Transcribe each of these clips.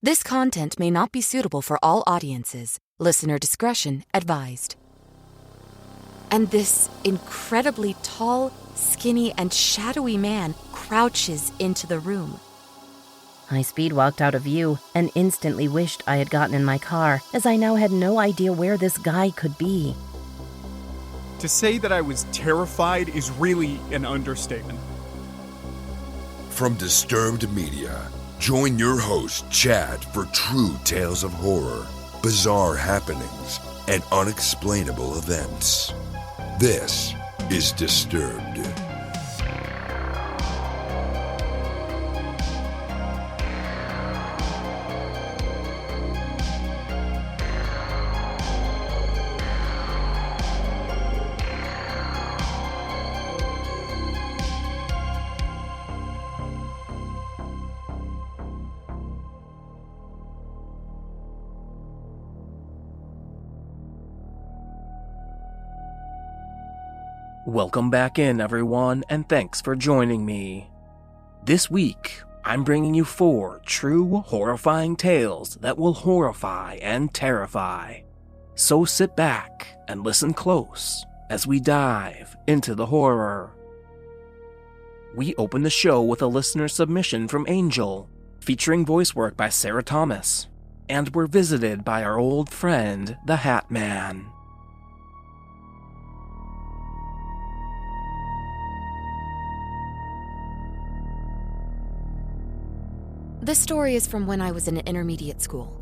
This content may not be suitable for all audiences. Listener discretion advised. And this incredibly tall, skinny, and shadowy man crouches into the room. I speed-walked out of view and instantly wished I had gotten in my car, as I now had no idea where this guy could be. To say that I was terrified is really an understatement. From Disturbed Media, join your host, Chad, for true tales of horror, bizarre happenings, and unexplainable events. This is Disturbed. Welcome back in, everyone, and thanks for joining me. This week, I'm bringing you 4 true horrifying tales that will horrify and terrify. So sit back and listen close as we dive into the horror. We open the show with a listener submission from Angel, featuring voice work by Sarah Thomas, and we're visited by our old friend, the Hat Man. This story is from when I was in intermediate school.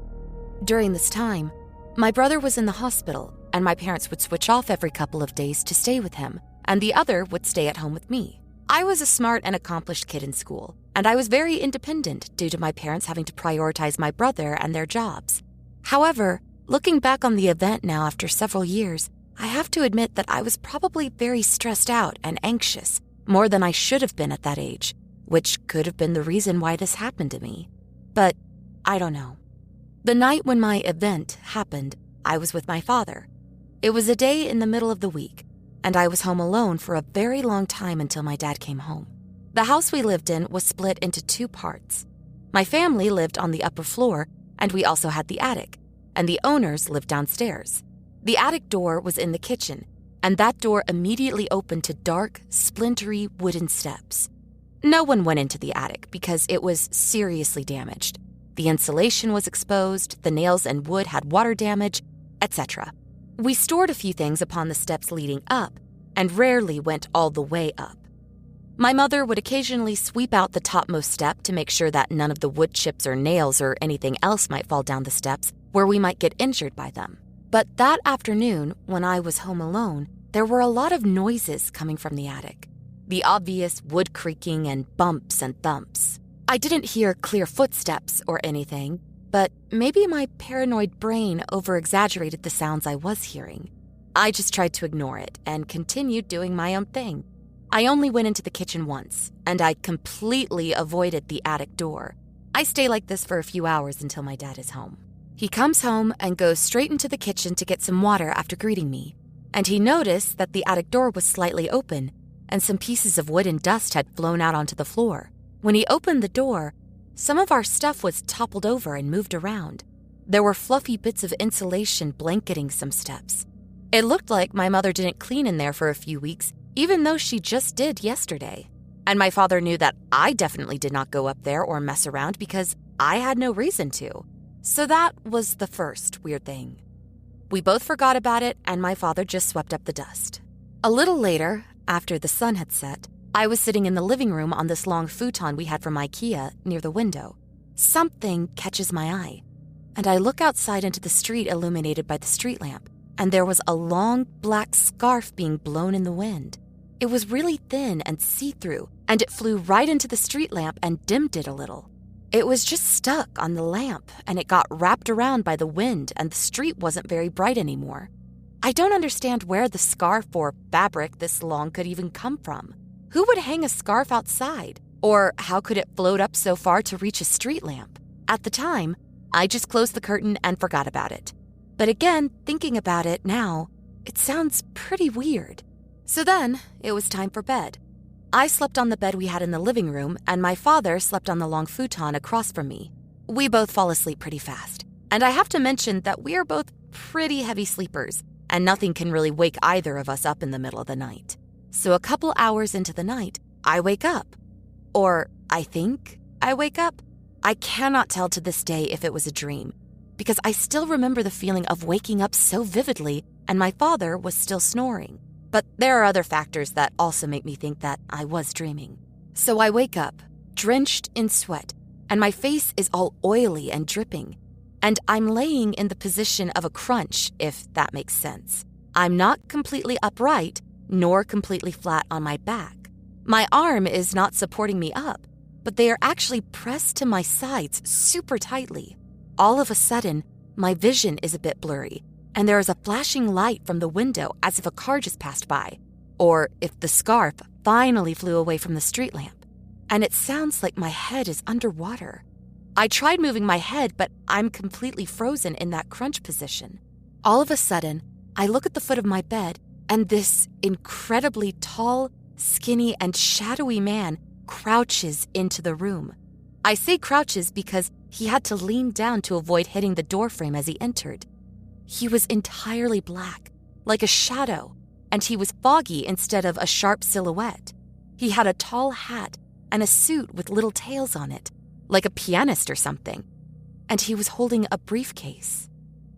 During this time, my brother was in the hospital, and my parents would switch off every couple of days to stay with him, and the other would stay at home with me. I was a smart and accomplished kid in school, and I was very independent due to my parents having to prioritize my brother and their jobs. However, looking back on the event now after several years, I have to admit that I was probably very stressed out and anxious, more than I should have been at that age, which could have been the reason why this happened to me. But I don't know. The night when my event happened, I was with my father. It was a day in the middle of the week, and I was home alone for a very long time until my dad came home. The house we lived in was split into 2 parts. My family lived on the upper floor, and we also had the attic, and the owners lived downstairs. The attic door was in the kitchen, and that door immediately opened to dark, splintery wooden steps. No one went into the attic because it was seriously damaged. The insulation was exposed, the nails and wood had water damage, etc. We stored a few things upon the steps leading up, and rarely went all the way up. My mother would occasionally sweep out the topmost step to make sure that none of the wood chips or nails or anything else might fall down the steps where we might get injured by them. But that afternoon, when I was home alone, there were a lot of noises coming from the attic. The obvious wood creaking and bumps and thumps. I didn't hear clear footsteps or anything, but maybe my paranoid brain over-exaggerated the sounds I was hearing. I just tried to ignore it and continued doing my own thing. I only went into the kitchen once, and I completely avoided the attic door. I stay like this for a few hours until my dad is home. He comes home and goes straight into the kitchen to get some water after greeting me, and he noticed that the attic door was slightly open, and some pieces of wood and dust had flown out onto the floor. When he opened the door, some of our stuff was toppled over and moved around. There were fluffy bits of insulation blanketing some steps. It looked like my mother didn't clean in there for a few weeks, even though she just did yesterday. And my father knew that I definitely did not go up there or mess around because I had no reason to. So that was the first weird thing. We both forgot about it, and my father just swept up the dust. A little later, after the sun had set, I was sitting in the living room on this long futon we had from IKEA near the window. Something catches my eye, and I look outside into the street illuminated by the street lamp, and there was a long black scarf being blown in the wind. It was really thin and see-through, and it flew right into the street lamp and dimmed it a little. It was just stuck on the lamp, and it got wrapped around by the wind, and the street wasn't very bright anymore. I don't understand where the scarf or fabric this long could even come from. Who would hang a scarf outside? Or how could it float up so far to reach a street lamp? At the time, I just closed the curtain and forgot about it. But again, thinking about it now, it sounds pretty weird. So then, it was time for bed. I slept on the bed we had in the living room, and my father slept on the long futon across from me. We both fall asleep pretty fast, and I have to mention that we are both pretty heavy sleepers, and nothing can really wake either of us up in the middle of the night. So a couple hours into the night, I wake up. Or I think I wake up. I cannot tell to this day if it was a dream, because I still remember the feeling of waking up so vividly and my father was still snoring. But there are other factors that also make me think that I was dreaming. So I wake up, drenched in sweat, and my face is all oily and dripping. And I'm laying in the position of a crunch, if that makes sense. I'm not completely upright, nor completely flat on my back. My arm is not supporting me up, but they are actually pressed to my sides super tightly. All of a sudden, my vision is a bit blurry, and there is a flashing light from the window as if a car just passed by, or if the scarf finally flew away from the street lamp. And it sounds like my head is underwater. I tried moving my head, but I'm completely frozen in that crunch position. All of a sudden, I look at the foot of my bed, and this incredibly tall, skinny, and shadowy man crouches into the room. I say crouches because he had to lean down to avoid hitting the doorframe as he entered. He was entirely black, like a shadow, and he was foggy instead of a sharp silhouette. He had a tall hat and a suit with little tails on it, like a pianist or something, and he was holding a briefcase.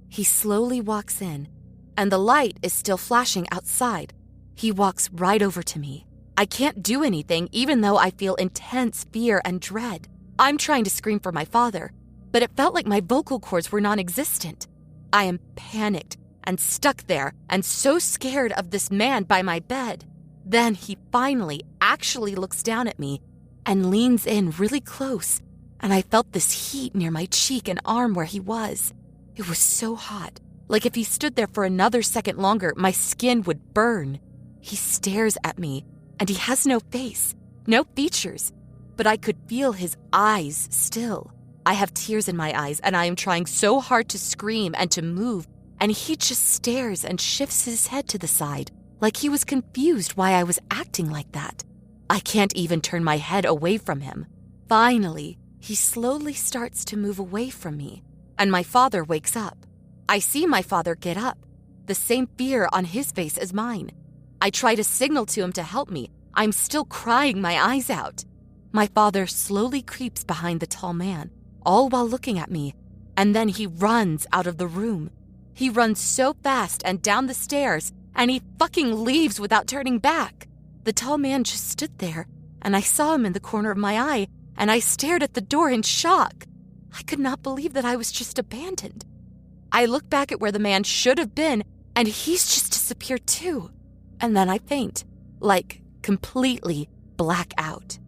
He slowly walks in, and the light is still flashing outside. He walks right over to me. I can't do anything, even though I feel intense fear and dread. I'm trying to scream for my father, but it felt like my vocal cords were non-existent. I am panicked and stuck there and so scared of this man by my bed. Then he finally actually looks down at me and leans in really close, and I felt this heat near my cheek and arm where he was. It was so hot, like if he stood there for another second longer, my skin would burn. He stares at me, and he has no face, no features, but I could feel his eyes still. I have tears in my eyes, and I am trying so hard to scream and to move, and he just stares and shifts his head to the side, like he was confused why I was acting like that. I can't even turn my head away from him. Finally, he slowly starts to move away from me, and my father wakes up. I see my father get up, the same fear on his face as mine. I try to signal to him to help me. I'm still crying my eyes out. My father slowly creeps behind the tall man, all while looking at me, and then he runs out of the room. He runs so fast and down the stairs, and he fucking leaves without turning back. The tall man just stood there, and I saw him in the corner of my eye, and I stared at the door in shock. I could not believe that I was just abandoned. I look back at where the man should have been, and he's just disappeared too. And then I faint, like completely black out.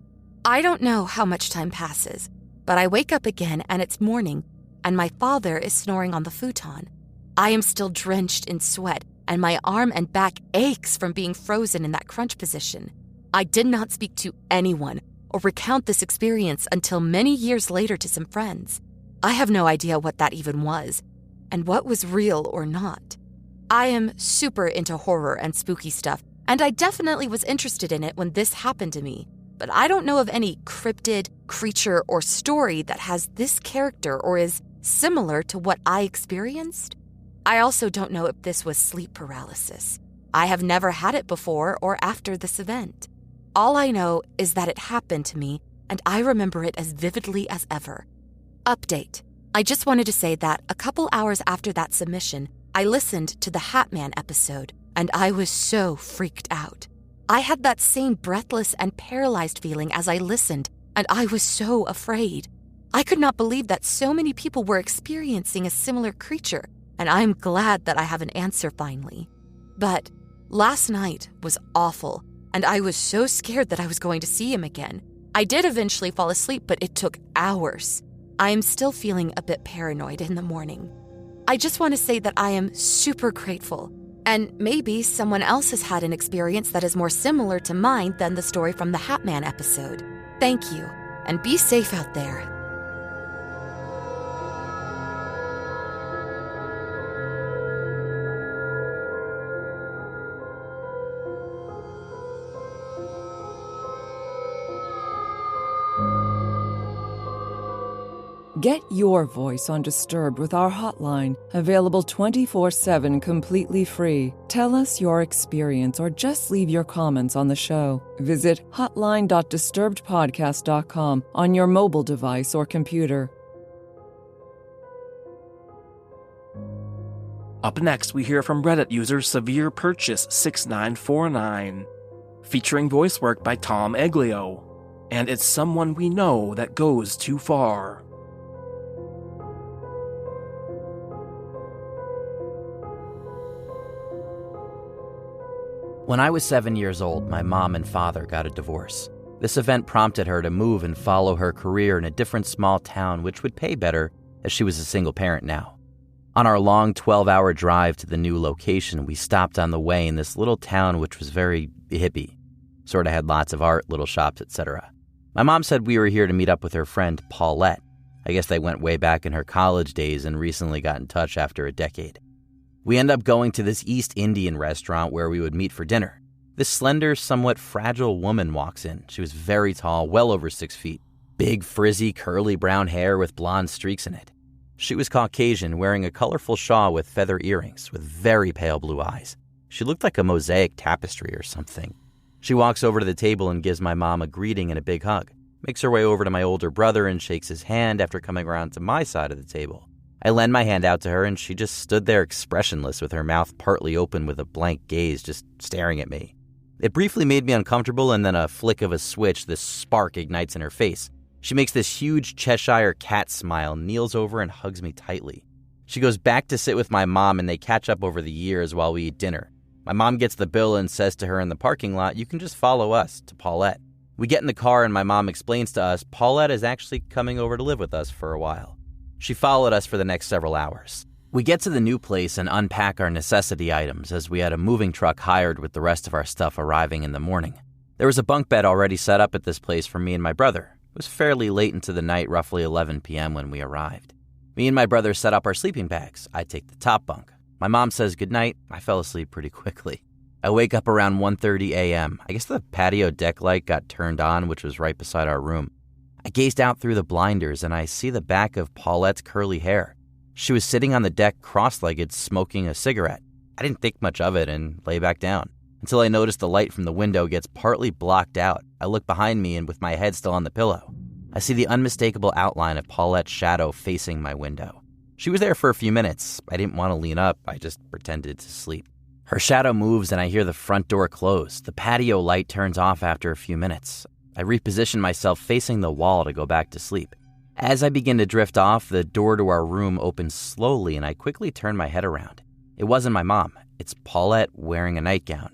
I don't know how much time passes, but I wake up again and it's morning, and my father is snoring on the futon. I am still drenched in sweat, and my arm and back aches from being frozen in that crunch position. I did not speak to anyone or recount this experience until many years later to some friends. I have no idea what that even was, and what was real or not. I am super into horror and spooky stuff, and I definitely was interested in it when this happened to me. But I don't know of any cryptid, creature, or story that has this character or is similar to what I experienced. I also don't know if this was sleep paralysis. I have never had it before or after this event. All I know is that it happened to me, and I remember it as vividly as ever. Update. I just wanted to say that a couple hours after that submission, I listened to the Hat Man episode, and I was so freaked out. I had that same breathless and paralyzed feeling as I listened, and I was so afraid. I could not believe that so many people were experiencing a similar creature, and I'm glad that I have an answer finally. But last night was awful, and I was so scared that I was going to see him again. I did eventually fall asleep, but it took hours. I am still feeling a bit paranoid in the morning. I just want to say that I am super grateful, and maybe someone else has had an experience that is more similar to mine than the story from the Hat Man episode. Thank you, and be safe out there. Get your voice on Disturbed with our hotline, available 24/7 completely free. Tell us your experience or just leave your comments on the show. Visit hotline.disturbedpodcast.com on your mobile device or computer. Up next, we hear from Reddit user Severe Purchase 6949, featuring voice work by Tom Aglio, and it's someone we know that goes too far. When I was 7 years old, my mom and father got a divorce. This event prompted her to move and follow her career in a different small town which would pay better, as she was a single parent now. On our long 12-hour drive to the new location, we stopped on the way in this little town which was very hippie. Sort of had lots of art, little shops, etc. My mom said we were here to meet up with her friend Paulette. I guess they went way back in her college days and recently got in touch after a decade. We end up going to this East Indian restaurant where we would meet for dinner. This slender, somewhat fragile woman walks in. She was very tall, well over 6 feet. Big, frizzy, curly brown hair with blonde streaks in it. She was Caucasian, wearing a colorful shawl with feather earrings, with very pale blue eyes. She looked like a mosaic tapestry or something. She walks over to the table and gives my mom a greeting and a big hug. Makes her way over to my older brother and shakes his hand after coming around to my side of the table. I lend my hand out to her and she just stood there expressionless with her mouth partly open with a blank gaze just staring at me. It briefly made me uncomfortable and then a flick of a switch, this spark ignites in her face. She makes this huge Cheshire cat smile, kneels over and hugs me tightly. She goes back to sit with my mom and they catch up over the years while we eat dinner. My mom gets the bill and says to her in the parking lot, "You can just follow us," to Paulette. We get in the car and my mom explains to us Paulette is actually coming over to live with us for a while. She followed us for the next several hours. We get to the new place and unpack our necessity items as we had a moving truck hired with the rest of our stuff arriving in the morning. There was a bunk bed already set up at this place for me and my brother. It was fairly late into the night, roughly 11 p.m. when we arrived. Me and my brother set up our sleeping bags. I take the top bunk. My mom says goodnight. I fell asleep pretty quickly. I wake up around 1:30 a.m. I guess the patio deck light got turned on, which was right beside our room. I gazed out through the blinders and I see the back of Paulette's curly hair. She was sitting on the deck cross-legged smoking a cigarette. I didn't think much of it and lay back down until I noticed the light from the window gets partly blocked out. I look behind me and with my head still on the pillow, I see the unmistakable outline of Paulette's shadow facing my window. She was there for a few minutes. I didn't want to lean up. I just pretended to sleep. Her shadow moves and I hear the front door close. The patio light turns off after a few minutes. I reposition myself facing the wall to go back to sleep. As I begin to drift off, the door to our room opens slowly and I quickly turn my head around. It wasn't my mom. It's Paulette wearing a nightgown.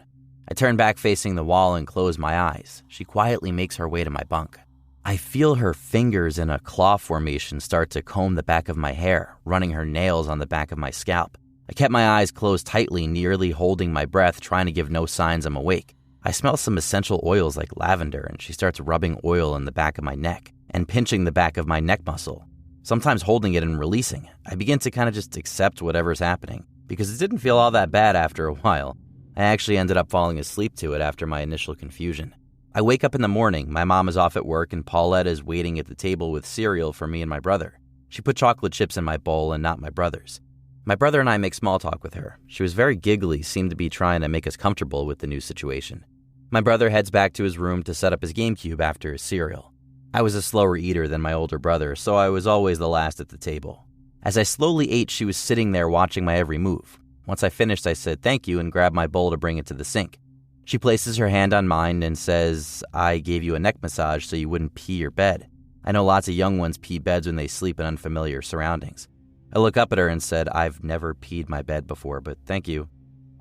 I turn back facing the wall and close my eyes. She quietly makes her way to my bunk. I feel her fingers in a claw formation start to comb the back of my hair, running her nails on the back of my scalp. I kept my eyes closed tightly, nearly holding my breath, trying to give no signs I'm awake. I smell some essential oils like lavender, and she starts rubbing oil in the back of my neck and pinching the back of my neck muscle, sometimes holding it and releasing. I begin to kind of just accept whatever's happening, because it didn't feel all that bad after a while. I actually ended up falling asleep to it after my initial confusion. I wake up in the morning, my mom is off at work, and Paulette is waiting at the table with cereal for me and my brother. She put chocolate chips in my bowl and not my brother's. My brother and I make small talk with her. She was very giggly, seemed to be trying to make us comfortable with the new situation. My brother heads back to his room to set up his GameCube after his cereal. I was a slower eater than my older brother, so I was always the last at the table. As I slowly ate, she was sitting there watching my every move. Once I finished, I said thank you and grabbed my bowl to bring it to the sink. She places her hand on mine and says, "I gave you a neck massage so you wouldn't pee your bed. I know lots of young ones pee beds when they sleep in unfamiliar surroundings." I look up at her and said, "I've never peed my bed before, but thank you."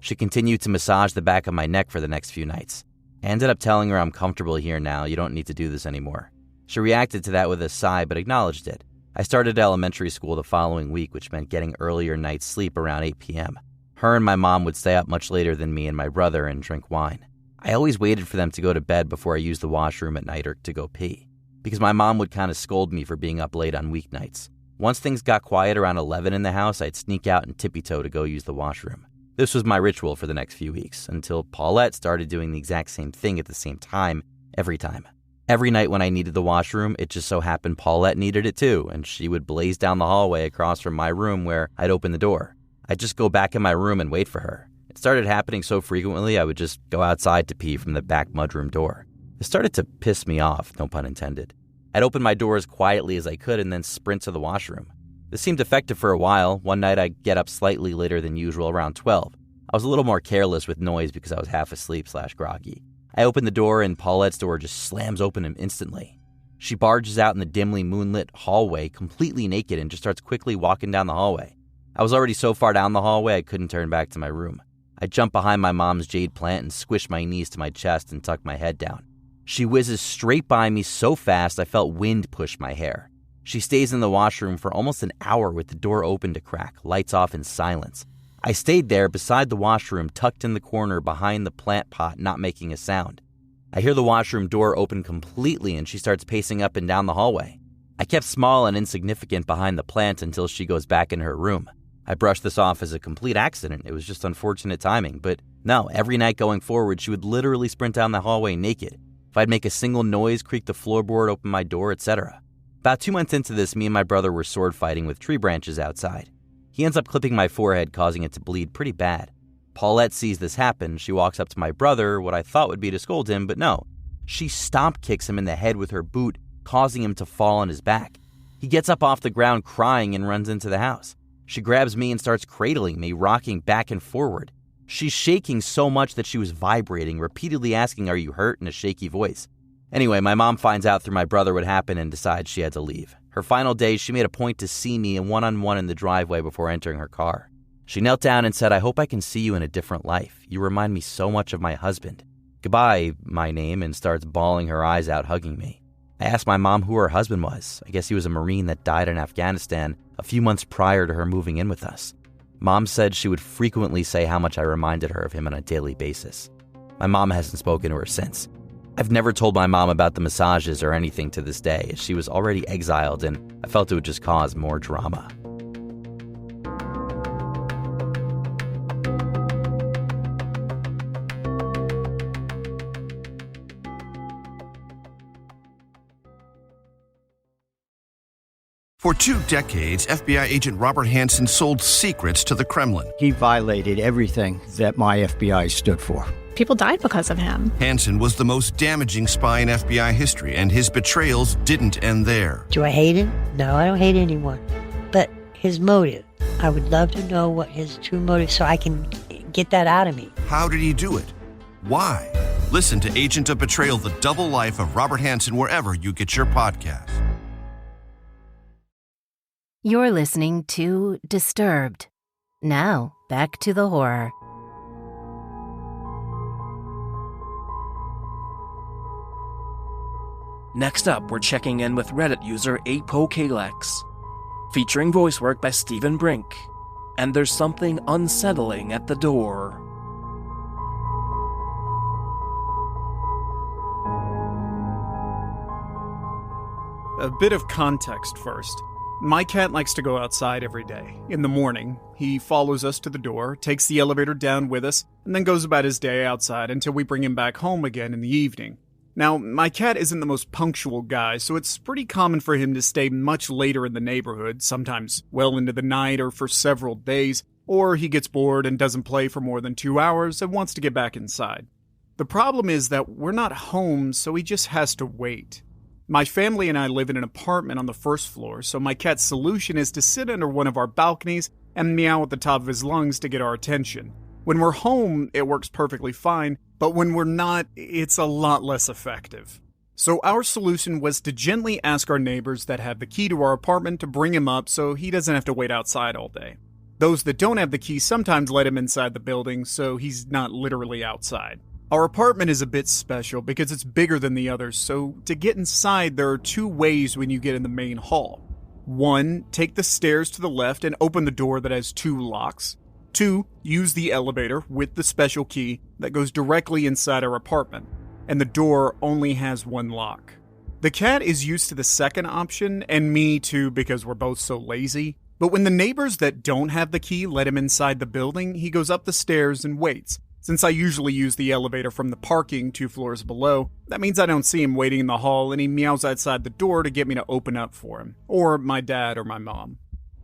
She continued to massage the back of my neck for the next few nights. I ended up telling her I'm comfortable here now, you don't need to do this anymore. She reacted to that with a sigh but acknowledged it. I started elementary school the following week, which meant getting earlier night's sleep around 8 p.m. Her and my mom would stay up much later than me and my brother and drink wine. I always waited for them to go to bed before I used the washroom at night or to go pee, because my mom would kind of scold me for being up late on weeknights. Once things got quiet around 11 in the house, I'd sneak out and tippy-toe to go use the washroom. This was my ritual for the next few weeks, until Paulette started doing the exact same thing at the same time, every time. Every night when I needed the washroom, it just so happened Paulette needed it too, and she would blaze down the hallway across from my room where I'd open the door. I'd just go back in my room and wait for her. It started happening so frequently I would just go outside to pee from the back mudroom door. It started to piss me off, no pun intended. I'd open my door as quietly as I could and then sprint to the washroom. This seemed effective for a while. One night I'd get up slightly later than usual, around 12. I was a little more careless with noise because I was half asleep/groggy. I opened the door and Paulette's door just slams open instantly. She barges out in the dimly moonlit hallway completely naked and just starts quickly walking down the hallway. I was already so far down the hallway I couldn't turn back to my room. I jumped behind my mom's jade plant and squished my knees to my chest and tucked my head down. She whizzes straight by me so fast I felt wind push my hair. She stays in the washroom for almost an hour with the door open to crack, lights off in silence. I stayed there beside the washroom, tucked in the corner behind the plant pot, not making a sound. I hear the washroom door open completely and she starts pacing up and down the hallway. I kept small and insignificant behind the plant until she goes back in her room. I brushed this off as a complete accident. It was just unfortunate timing. But no, every night going forward, she would literally sprint down the hallway naked. If I'd make a single noise, creak the floorboard, open my door, etc. About 2 months into this, me and my brother were sword fighting with tree branches outside. He ends up clipping my forehead, causing it to bleed pretty bad. Paulette sees this happen. She walks up to my brother, what I thought would be to scold him, but no. She stomp kicks him in the head with her boot, causing him to fall on his back. He gets up off the ground crying and runs into the house. She grabs me and starts cradling me, rocking back and forward. She's shaking so much that she was vibrating, repeatedly asking, "Are you hurt?" in a shaky voice. Anyway, my mom finds out through my brother what happened and decides she had to leave. Her final days, she made a point to see me one-on-one in the driveway before entering her car. She knelt down and said, "I hope I can see you in a different life. You remind me so much of my husband." "Goodbye," my name, and starts bawling her eyes out, hugging me. I asked my mom who her husband was. I guess he was a Marine that died in Afghanistan a few months prior to her moving in with us. Mom said she would frequently say how much I reminded her of him on a daily basis. My mom hasn't spoken to her since. I've never told my mom about the massages or anything to this day, as she was already exiled and I felt it would just cause more drama. For 2 decades, FBI agent Robert Hansen sold secrets to the Kremlin. He violated everything that my FBI stood for. People died because of him. Hansen was the most damaging spy in FBI history, and his betrayals didn't end there. Do I hate him? No, I don't hate anyone. But his motive, I would love to know what his true motive so I can get that out of me. How did he do it? Why? Listen to Agent of Betrayal, The Double Life of Robert Hansen wherever you get your podcasts. You're listening to Disturbed. Now, back to the horror. Next up, we're checking in with Reddit user ApoKalex, featuring voice work by Stephen Brink. And there's something unsettling at the door. A bit of context first. My cat likes to go outside every day. In the morning, he follows us to the door, takes the elevator down with us, and then goes about his day outside until we bring him back home again in the evening. Now, my cat isn't the most punctual guy, so it's pretty common for him to stay much later in the neighborhood, sometimes well into the night or for several days, or he gets bored and doesn't play for more than 2 hours and wants to get back inside. The problem is that we're not home, so he just has to wait. My family and I live in an apartment on the first floor, so my cat's solution is to sit under one of our balconies and meow at the top of his lungs to get our attention. When we're home, it works perfectly fine, but when we're not, it's a lot less effective. So our solution was to gently ask our neighbors that have the key to our apartment to bring him up so he doesn't have to wait outside all day. Those that don't have the key sometimes let him inside the building, so he's not literally outside. Our apartment is a bit special because it's bigger than the others, so to get inside, there are 2 ways when you get in the main hall. 1, take the stairs to the left and open the door that has 2 locks. 2, use the elevator with the special key that goes directly inside our apartment, and the door only has 1 lock. The cat is used to the second option, and me too because we're both so lazy, but when the neighbors that don't have the key let him inside the building, he goes up the stairs and waits, Since I usually use the elevator from the parking 2 floors below, that means I don't see him waiting in the hall and he meows outside the door to get me to open up for him, or my dad or my mom.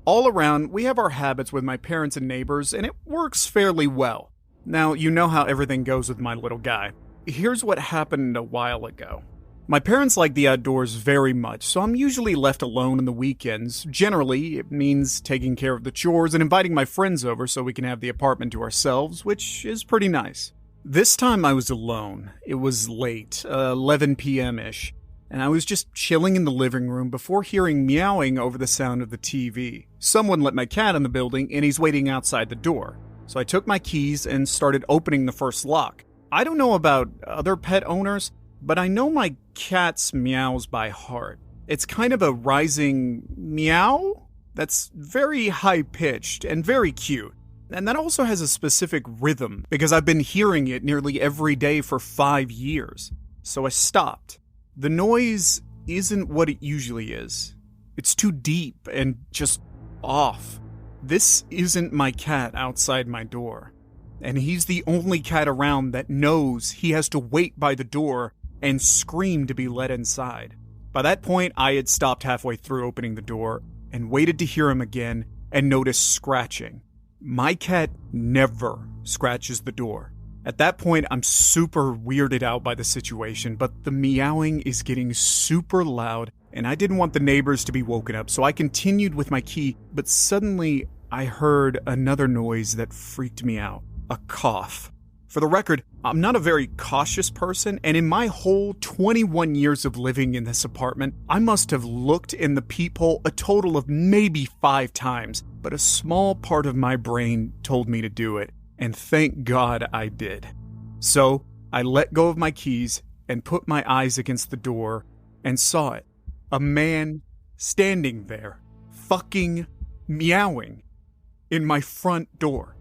All around, we have our habits with my parents and neighbors, and it works fairly well. Now, you know how everything goes with my little guy. Here's what happened a while ago. My parents like the outdoors very much, so I'm usually left alone on the weekends. Generally, it means taking care of the chores and inviting my friends over so we can have the apartment to ourselves, which is pretty nice. This time I was alone. It was late, 11 p.m.-ish, and I was just chilling in the living room before hearing meowing over the sound of the TV. Someone let my cat in the building, and he's waiting outside the door. So I took my keys and started opening the first lock. I don't know about other pet owners, but I know my cat's meows by heart. It's kind of a rising meow that's very high-pitched and very cute. And that also has a specific rhythm, because I've been hearing it nearly every day for 5 years. So I stopped. The noise isn't what it usually is. It's too deep and just off. This isn't my cat outside my door. And he's the only cat around that knows he has to wait by the door and scream to be let inside. By that point, I had stopped halfway through opening the door and waited to hear him again and notice scratching. My cat never scratches the door. At that point, I'm super weirded out by the situation, but the meowing is getting super loud, and I didn't want the neighbors to be woken up, so I continued with my key, but suddenly I heard another noise that freaked me out. A cough. For the record, I'm not a very cautious person, and in my whole 21 years of living in this apartment, I must have looked in the peephole a total of maybe 5 times, but a small part of my brain told me to do it, and thank God I did. So, I let go of my keys and put my eyes against the door and saw it. A man standing there, fucking meowing, in my front door.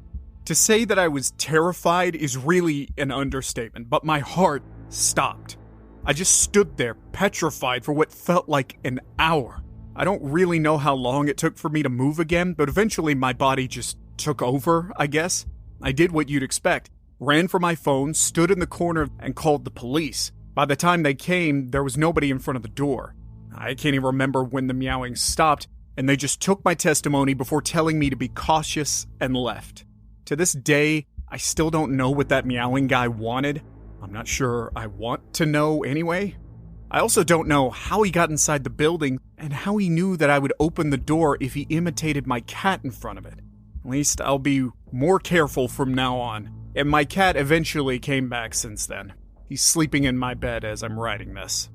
To say that I was terrified is really an understatement, but my heart stopped. I just stood there, petrified for what felt like an hour. I don't really know how long it took for me to move again, but eventually my body just took over, I guess. I did what you'd expect. Ran for my phone, stood in the corner, and called the police. By the time they came, there was nobody in front of the door. I can't even remember when the meowing stopped, and they just took my testimony before telling me to be cautious and left. To this day, I still don't know what that meowing guy wanted. I'm not sure I want to know anyway. I also don't know how he got inside the building and how he knew that I would open the door if he imitated my cat in front of it. At least I'll be more careful from now on. And my cat eventually came back since then. He's sleeping in my bed as I'm writing this.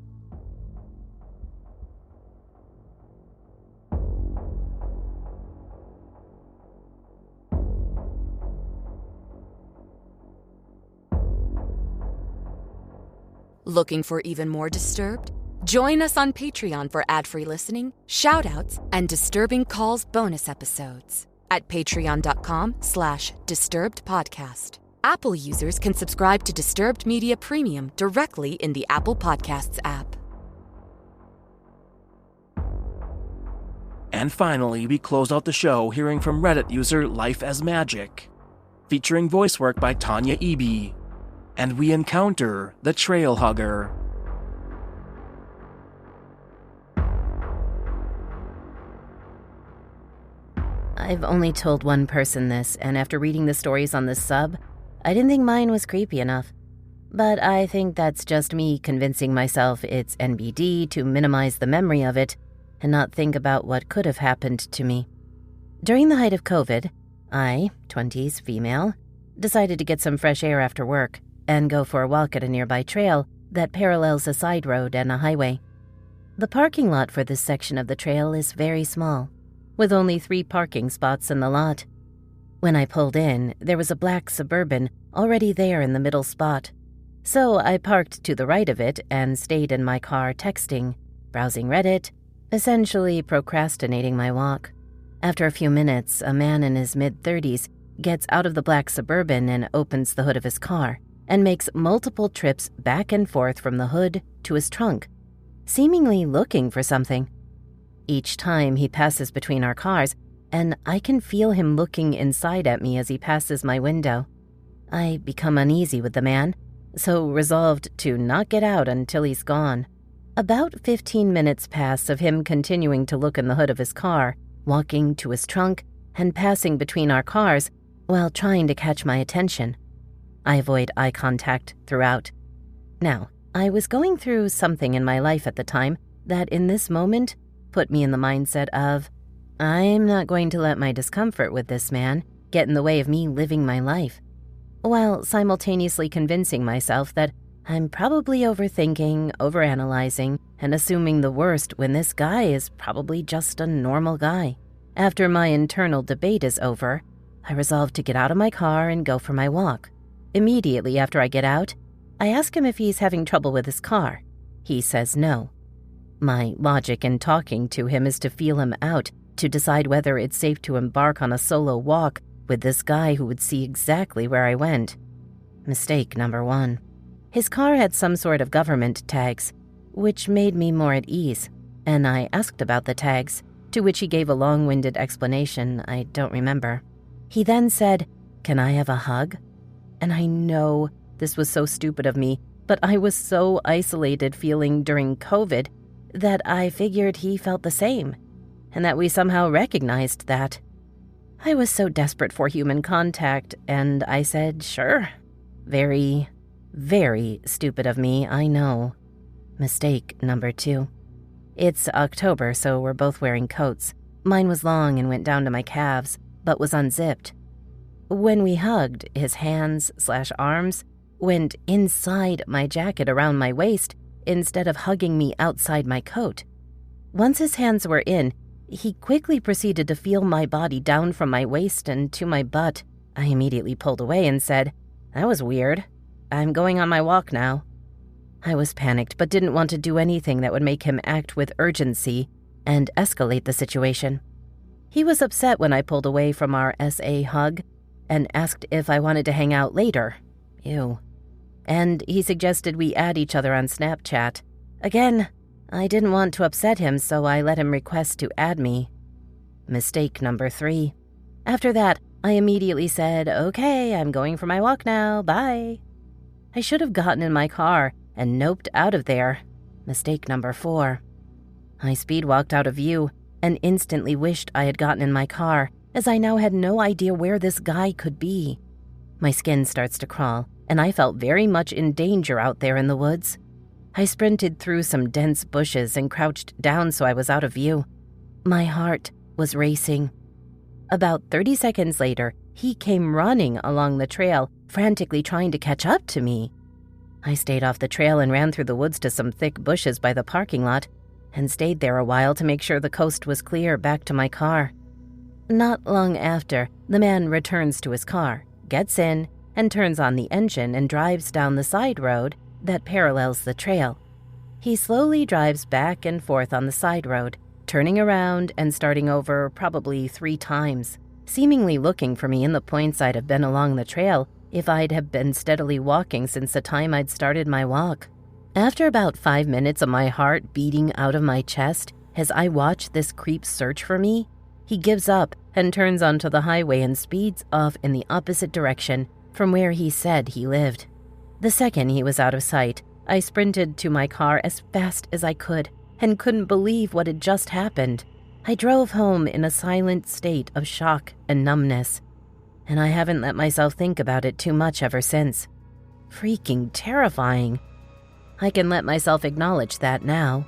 Looking for even more Disturbed? Join us on Patreon for ad-free listening, shout-outs, and Disturbing Calls bonus episodes at patreon.com/disturbedpodcast. Apple users can subscribe to Disturbed Media Premium directly in the Apple Podcasts app. And finally, we close out the show hearing from Reddit user Life as Magic, featuring voice work by Tanya Eby. And we encounter the Trail Hugger. I've only told one person this, and after reading the stories on this sub, I didn't think mine was creepy enough. But I think that's just me convincing myself it's NBD to minimize the memory of it and not think about what could have happened to me. During the height of COVID, I, 20s female, decided to get some fresh air after work and go for a walk at a nearby trail that parallels a side road and a highway. The parking lot for this section of the trail is very small, with only 3 parking spots in the lot. When I pulled in, there was a black Suburban already there in the middle spot. So I parked to the right of it and stayed in my car texting, browsing Reddit, essentially procrastinating my walk. After a few minutes, a man in his mid-30s gets out of the black Suburban and opens the hood of his car and makes multiple trips back and forth from the hood to his trunk, seemingly looking for something. Each time he passes between our cars, and I can feel him looking inside at me as he passes my window. I become uneasy with the man, so resolved to not get out until he's gone. About 15 minutes pass of him continuing to look in the hood of his car, walking to his trunk, and passing between our cars while trying to catch my attention. I avoid eye contact throughout. Now, I was going through something in my life at the time that in this moment put me in the mindset of, I'm not going to let my discomfort with this man get in the way of me living my life, while simultaneously convincing myself that I'm probably overthinking, overanalyzing, and assuming the worst when this guy is probably just a normal guy. After my internal debate is over, I resolve to get out of my car and go for my walk. Immediately after I get out, I ask him if he's having trouble with his car. He says no. My logic in talking to him is to feel him out, to decide whether it's safe to embark on a solo walk with this guy who would see exactly where I went. Mistake number 1. His car had some sort of government tags, which made me more at ease, and I asked about the tags, to which he gave a long-winded explanation I don't remember. He then said, "Can I have a hug?" And I know this was so stupid of me, but I was so isolated feeling during COVID that I figured he felt the same, and that we somehow recognized that. I was so desperate for human contact, and I said, sure. Very, very stupid of me, I know. Mistake number 2. It's October, so we're both wearing coats. Mine was long and went down to my calves, but was unzipped. When we hugged, his hands/arms went inside my jacket around my waist instead of hugging me outside my coat. Once his hands were in, he quickly proceeded to feel my body down from my waist and to my butt. I immediately pulled away and said, "That was weird. I'm going on my walk now." I was panicked but didn't want to do anything that would make him act with urgency and escalate the situation. He was upset when I pulled away from our SA hug and asked if I wanted to hang out later. Ew. And he suggested we add each other on Snapchat. Again, I didn't want to upset him, so I let him request to add me. Mistake number 3. After that, I immediately said, "Okay, I'm going for my walk now, bye." I should have gotten in my car and noped out of there. Mistake number 4. I speed-walked out of view and instantly wished I had gotten in my car, as I now had no idea where this guy could be. My skin starts to crawl, and I felt very much in danger out there in the woods. I sprinted through some dense bushes and crouched down so I was out of view. My heart was racing. About 30 seconds later, he came running along the trail, frantically trying to catch up to me. I stayed off the trail and ran through the woods to some thick bushes by the parking lot, and stayed there a while to make sure the coast was clear back to my car. Not long after, the man returns to his car, gets in, and turns on the engine and drives down the side road that parallels the trail. He slowly drives back and forth on the side road, turning around and starting over probably 3 times, seemingly looking for me in the points I'd have been along the trail if I'd have been steadily walking since the time I'd started my walk. After about 5 minutes of my heart beating out of my chest as I watch this creep search for me, he gives up and turns onto the highway and speeds off in the opposite direction from where he said he lived. The second he was out of sight, I sprinted to my car as fast as I could and couldn't believe what had just happened. I drove home in a silent state of shock and numbness, and I haven't let myself think about it too much ever since. Freaking terrifying. I can let myself acknowledge that now.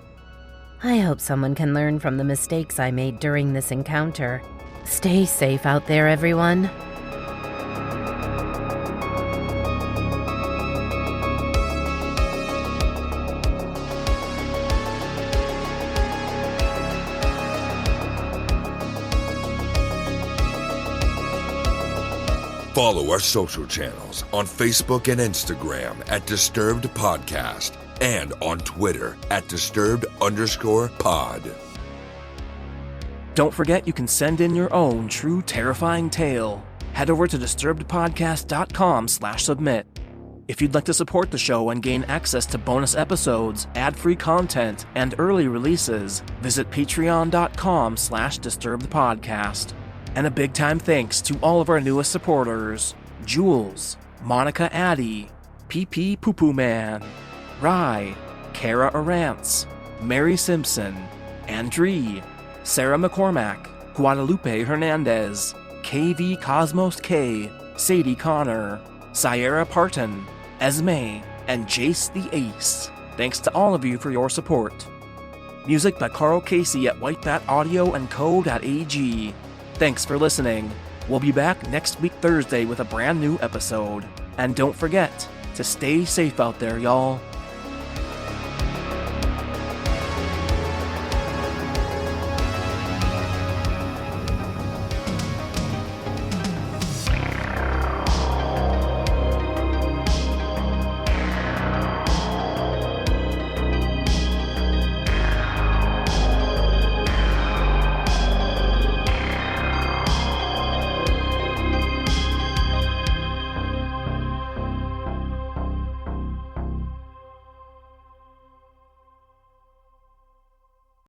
I hope someone can learn from the mistakes I made during this encounter. Stay safe out there, everyone. Follow our social channels on Facebook and Instagram at Disturbed Podcast and on Twitter at Disturbed_pod. Don't forget you can send in your own true terrifying tale. Head over to disturbedpodcast.com/submit. If you'd like to support the show and gain access to bonus episodes, ad-free content, and early releases, visit patreon.com/disturbedpodcast. And a big time thanks to all of our newest supporters: Jules, Monica Addy, PP Poo Poo Man, Rye, Kara Arantz, Mary Simpson, Andree, Sarah McCormack, Guadalupe Hernandez, KV Cosmos K, Sadie Connor, Sierra Parton, Esme, and Jace the Ace. Thanks to all of you for your support. Music by Carl Casey at whitebataudio.co.ag. Thanks for listening. We'll be back next week Thursday with a brand new episode. And don't forget to stay safe out there, y'all.